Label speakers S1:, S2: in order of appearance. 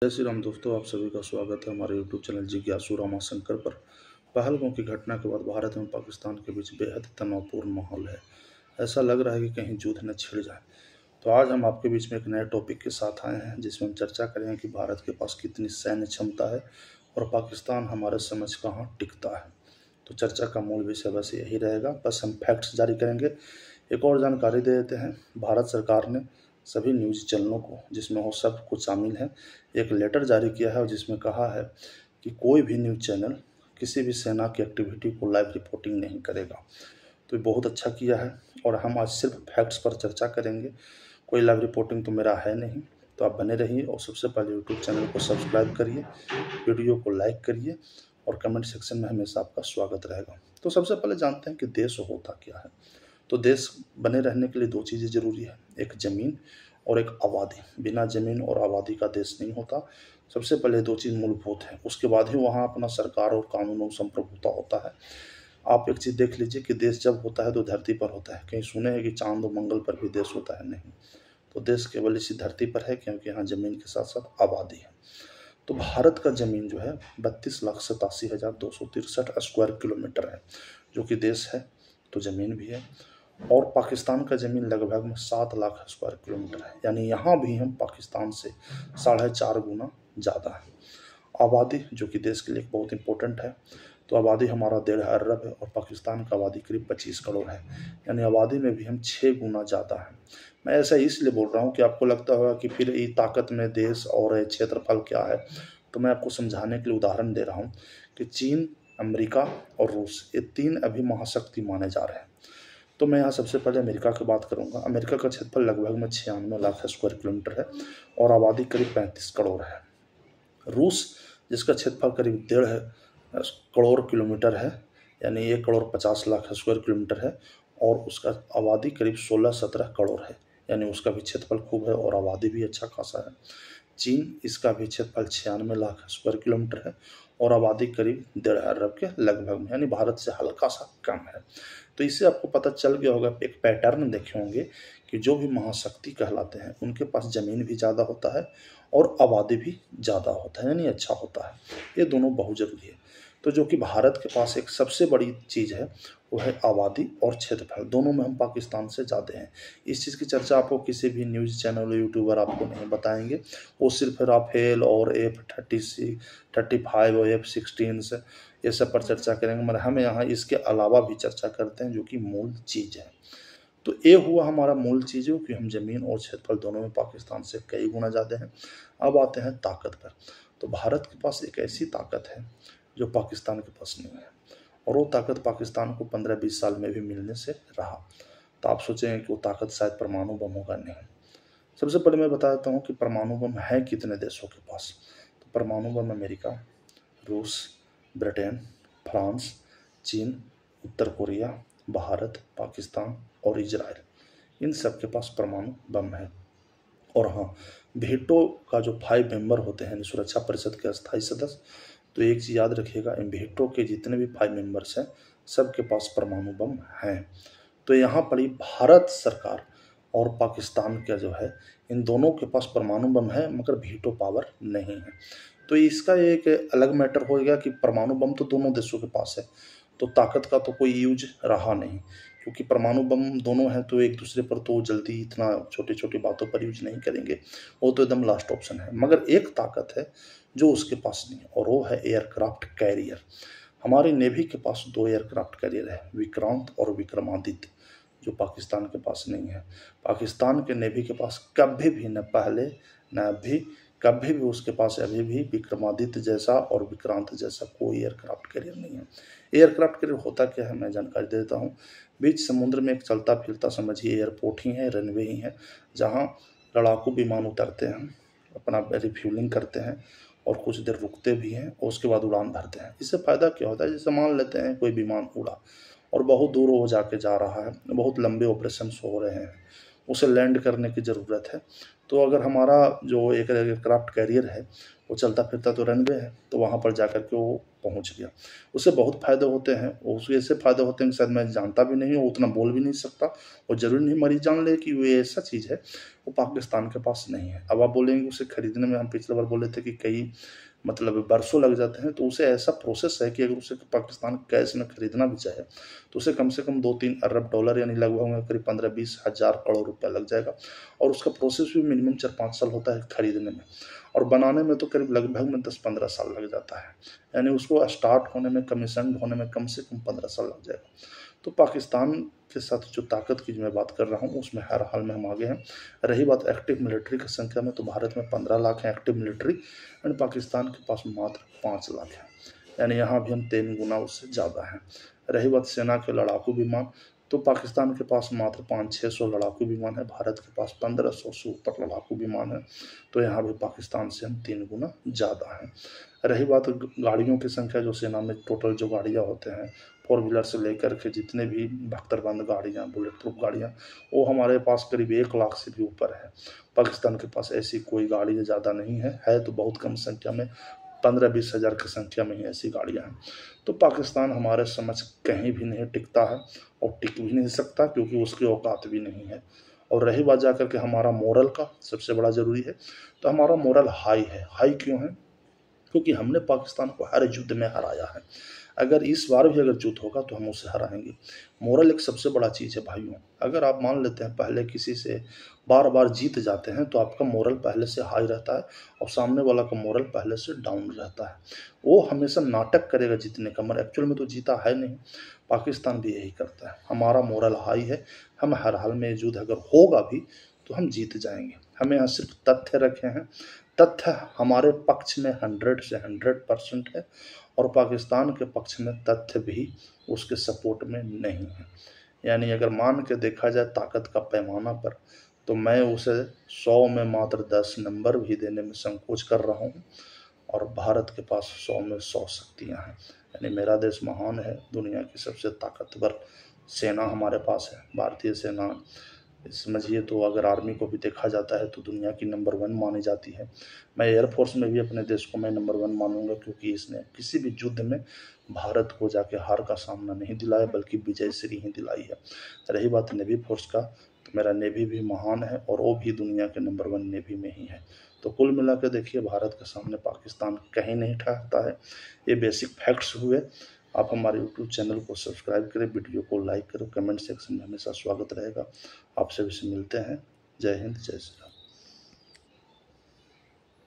S1: जय श्री राम दोस्तों, आप सभी का स्वागत है हमारे यूट्यूब चैनल जिज्ञासु रामाशंकर पर। पहलगाम की घटना के बाद भारत एवं पाकिस्तान के बीच बेहद तनावपूर्ण माहौल है। ऐसा लग रहा है कि कहीं युद्ध न छिड़ जाए। तो आज हम आपके बीच में एक नए टॉपिक के साथ आए हैं, जिसमें हम चर्चा करेंगे कि भारत के पास कितनी सैन्य क्षमता है और पाकिस्तान हमारे समझ कहाँ टिकता है। तो चर्चा का मूल विषय बस यही रहेगा, बस हम फैक्ट्स जारी करेंगे। एक और जानकारी दे देते हैं, भारत सरकार ने सभी न्यूज़ चैनलों को, जिसमें वो सब कुछ शामिल है, एक लेटर जारी किया है और जिसमें कहा है कि कोई भी न्यूज़ चैनल किसी भी सेना की एक्टिविटी को लाइव रिपोर्टिंग नहीं करेगा। तो ये बहुत अच्छा किया है और हम आज सिर्फ फैक्ट्स पर चर्चा करेंगे। कोई लाइव रिपोर्टिंग तो मेरा है नहीं, तो आप बने रहिए और सबसे पहले यूट्यूब चैनल को सब्सक्राइब करिए, वीडियो को लाइक करिए और कमेंट सेक्शन में हमेशा आपका स्वागत रहेगा। तो सबसे पहले जानते हैं कि देश होता क्या है। तो देश बने रहने के लिए दो चीज़ें ज़रूरी है, एक ज़मीन और एक आबादी। बिना ज़मीन और आबादी का देश नहीं होता। सबसे पहले दो चीज़ मूलभूत है, उसके बाद ही वहाँ अपना सरकार और कानून और संप्रभुता होता है। आप एक चीज़ देख लीजिए कि देश जब होता है तो धरती पर होता है। कहीं सुने हैं कि चांद और मंगल पर भी देश होता है? नहीं। तो देश केवल इसी धरती पर है, क्योंकि यहाँ ज़मीन के साथ साथ आबादी है। तो भारत का ज़मीन जो है 32,87,263 स्क्वायर किलोमीटर है, जो कि देश है तो ज़मीन भी है। और पाकिस्तान का ज़मीन लगभग में 7 लाख स्क्वायर किलोमीटर है, यानी यहाँ भी हम पाकिस्तान से 4.5 गुना ज़्यादा है। आबादी जो कि देश के लिए बहुत इंपॉर्टेंट है, तो आबादी हमारा 1.5 अरब है और पाकिस्तान का आबादी करीब 25 करोड़ है, यानी आबादी में भी हम 6 गुना ज़्यादा है। मैं ऐसा इसलिए बोल रहा हूँ कि आपको लगता होगा कि फिर ये ताकत में देश और क्षेत्रफल क्या है। तो मैं आपको समझाने के लिए उदाहरण दे रहा हूँ कि चीन, अमेरिका और रूस, ये 3 अभी महाशक्ति माने जा रहे हैं। तो मैं यहाँ सबसे पहले अमेरिका की बात करूँगा। अमेरिका का क्षेत्रफल लगभग में 96 लाख स्क्वायर किलोमीटर है और आबादी करीब 35 करोड़ है। रूस, जिसका क्षेत्रफल करीब 1.5 करोड़ किलोमीटर है, यानी 1,50,00,000 स्क्वायर किलोमीटर है और उसका आबादी करीब 16-17 करोड़ है, यानी उसका भी क्षेत्रफल खूब है और आबादी भी अच्छा खासा है। चीन, इसका भी क्षेत्रफल 96 लाख स्क्वायर किलोमीटर है और आबादी करीब 1.5 अरब के लगभग में, यानी भारत से हल्का सा कम है। तो इससे आपको पता चल गया होगा, एक पैटर्न देखे होंगे कि जो भी महाशक्ति कहलाते हैं उनके पास ज़मीन भी ज़्यादा होता है और आबादी भी ज़्यादा होता है, यानी अच्छा होता है। ये दोनों बहुत ज़रूरी है। तो जो कि भारत के पास एक सबसे बड़ी चीज़ है वो है आबादी और क्षेत्रफल। दोनों में हम पाकिस्तान से ज़्यादा हैं। इस चीज़ की चर्चा आपको किसी भी न्यूज़ चैनल या यूट्यूबर आपको नहीं बताएंगे। वो सिर्फ राफेल और F-36, 35 और F-16 से ये सब पर चर्चा करेंगे, मगर हम यहाँ इसके अलावा भी चर्चा करते हैं, जो कि मूल चीज़ है। तो ये हुआ हमारा मूल चीज़ कि हम ज़मीन और क्षेत्रफल दोनों में पाकिस्तान से कई गुना ज़्यादा हैं। अब आते हैं ताकत पर। तो भारत के पास एक ऐसी ताकत है जो पाकिस्तान के पास नहीं है, और वो ताकत पाकिस्तान को 15-20 साल में भी मिलने से रहा। तो आप सोचेंगे कि वो ताकत शायद परमाणु बम होगा। नहीं। सबसे पहले मैं बता देता हूँ कि परमाणु बम है कितने देशों के पास। तो परमाणु बम अमेरिका, रूस, ब्रिटेन, फ्रांस, चीन, उत्तर कोरिया, भारत, पाकिस्तान और इजराइल, इन सब के पास परमाणु बम है। और हाँ, वीटो का जो 5 मेंबर होते हैं सुरक्षा परिषद के अस्थायी सदस्य, तो एक चीज़ याद रखिएगा, इन वीटो के जितने भी 5 मेंबर्स हैं सबके पास परमाणु बम हैं। तो यहाँ पर ही भारत सरकार और पाकिस्तान का जो है, इन दोनों के पास परमाणु बम है मगर वीटो पावर नहीं है। तो इसका एक अलग मैटर हो गया कि परमाणु बम तो दोनों देशों के पास है, तो ताकत का तो कोई यूज रहा नहीं, क्योंकि परमाणु बम दोनों हैं तो एक दूसरे पर तो जल्दी इतना छोटी छोटी बातों पर यूज नहीं करेंगे, वो तो एकदम लास्ट ऑप्शन है। मगर एक ताकत है जो उसके पास नहीं है, और वो है एयरक्राफ्ट कैरियर। हमारी नेवी के पास 2 एयरक्राफ्ट कैरियर है, विक्रांत और विक्रमादित्य, जो पाकिस्तान के पास नहीं है। पाकिस्तान के नेवी के पास कभी भी, न पहले न अभी, कभी भी उसके पास अभी भी विक्रमादित्य जैसा और विक्रांत जैसा कोई एयरक्राफ्ट कैरियर नहीं है। एयरक्राफ्ट कैरियर होता क्या है मैं जानकारी दे देता हूँ। बीच समुद्र में एक चलता फिरता, समझिए एयरपोर्ट ही है, रनवे ही है, जहाँ लड़ाकू विमान उतरते हैं, अपना रिफ्यूलिंग करते हैं और कुछ देर रुकते भी हैं और उसके बाद उड़ान भरते हैं। इससे फ़ायदा क्या होता है, जैसे मान लेते हैं कोई विमान उड़ा और बहुत दूर हो जाके जा रहा है, बहुत लंबे ऑपरेशन हो रहे हैं, उसे लैंड करने की ज़रूरत है। तो अगर हमारा जो एक एयरक्राफ्ट कैरियर है वो चलता फिरता तो रनवे है, तो वहाँ पर जाकर के वो पहुँच गया। उससे बहुत फ़ायदे होते हैं, और उसके ऐसे फ़ायदे होते हैं कि शायद मैं जानता भी नहीं हूँ, उतना बोल भी नहीं सकता, और ज़रूरी नहीं मरीज़ जान ले कि वो ऐसा चीज़ है वो पाकिस्तान के पास नहीं है। अब आप बोलेंगे उसे खरीदने में, हम पिछली बार बोले थे कि कई मतलब बरसों लग जाते हैं, तो उसे ऐसा प्रोसेस है कि अगर उसे पाकिस्तान कैश में खरीदना भी चाहे तो उसे कम से कम 2-3 अरब डॉलर यानी लगभग करीब 15-20 हज़ार करोड़ रुपया लग जाएगा, और उसका प्रोसेस भी मिनिमम 4-5 साल होता है खरीदने में, और बनाने में तो करीब लगभग में 10-15 साल लग जाता है। यानी उसको स्टार्ट होने में, कमीशन होने में कम से कम 15 साल लग जाएगा। तो पाकिस्तान के साथ जो ताकत की मैं बात कर रहा हूँ उसमें हर हाल में हम आगे हैं। रही बात एक्टिव मिलिट्री की संख्या में, तो भारत में 15 लाख है एक्टिव मिलिट्री, एंड पाकिस्तान के पास मात्र 5 लाख है, यानी यहाँ भी हम 3 गुना उससे ज़्यादा हैं। रही बात सेना के लड़ाकू विमान, तो पाकिस्तान के पास मात्र 500-600 लड़ाकू विमान है, भारत के पास 1500 से ऊपर लड़ाकू विमान है, तो यहाँ भी पाकिस्तान से हम 3 गुना ज़्यादा हैं। रही बात गाड़ियों की संख्या, जो सेना में टोटल जो गाड़ियाँ होते हैं, 4 व्हीलर से लेकर के जितने भी बख्तरबंद गाड़ियाँ, बुलेट प्रूफ गाड़ियाँ, वो हमारे पास करीब 1 लाख से भी ऊपर है। पाकिस्तान के पास ऐसी कोई गाड़ी ज़्यादा नहीं है तो बहुत कम संख्या में, 15-20 हज़ार की संख्या में ही ऐसी गाड़ियाँ हैं। तो पाकिस्तान हमारे समझ कहीं भी नहीं टिकता है, और टिक भी नहीं सकता, क्योंकि उसकी औकात भी नहीं है। और रही बात जाकर के हमारा मोरल का, सबसे बड़ा ज़रूरी है, तो हमारा मोरल हाई है। हाई क्यों है? क्योंकि हमने पाकिस्तान को हर युद्ध में हराया है। अगर इस बार भी अगर युद्ध होगा तो हम उसे हराएंगे। मोरल एक सबसे बड़ा चीज़ है भाइयों। अगर आप मान लेते हैं पहले किसी से बार बार जीत जाते हैं, तो आपका मोरल पहले से हाई रहता है, और सामने वाला का मोरल पहले से डाउन रहता है। वो हमेशा नाटक करेगा जीतने का, मगर एक्चुअल में तो जीता है नहीं। पाकिस्तान भी यही करता है। हमारा मोरल हाई है, हम हर हाल में युद्ध अगर होगा भी तो हम जीत जाएंगे। हमें यहाँ सिर्फ तथ्य रखे हैं, तथ्य हमारे पक्ष में 100 से 100% है, और पाकिस्तान के पक्ष में तथ्य भी उसके सपोर्ट में नहीं है। यानी अगर मान के देखा जाए ताकत का पैमाना पर, तो मैं उसे 100 में मात्र 10 नंबर भी देने में संकोच कर रहा हूँ, और भारत के पास 100 में 100 शक्तियाँ हैं। यानी मेरा देश महान है, दुनिया की सबसे ताकतवर सेना हमारे पास है, भारतीय सेना। समझिए, तो अगर आर्मी को भी देखा जाता है तो दुनिया की नंबर 1 मानी जाती है। मैं एयरफोर्स में भी अपने देश को मैं नंबर 1 मानूंगा, क्योंकि इसने किसी भी युद्ध में भारत को जाके हार का सामना नहीं दिलाया, बल्कि विजय श्री ही दिलाई है। रही बात नेवी फोर्स का, तो मेरा नेवी भी महान है, और वो भी दुनिया के नंबर 1 नेवी में ही है। तो कुल मिला के देखिए, भारत के सामने पाकिस्तान कहीं नहीं ठहरता है। ये बेसिक फैक्ट्स हुए। आप हमारे यूट्यूब चैनल को सब्सक्राइब करें, वीडियो को लाइक करें, कमेंट सेक्शन में हमेशा स्वागत रहेगा। आप सभी से मिलते हैं। जय हिंद, जय श्री राम।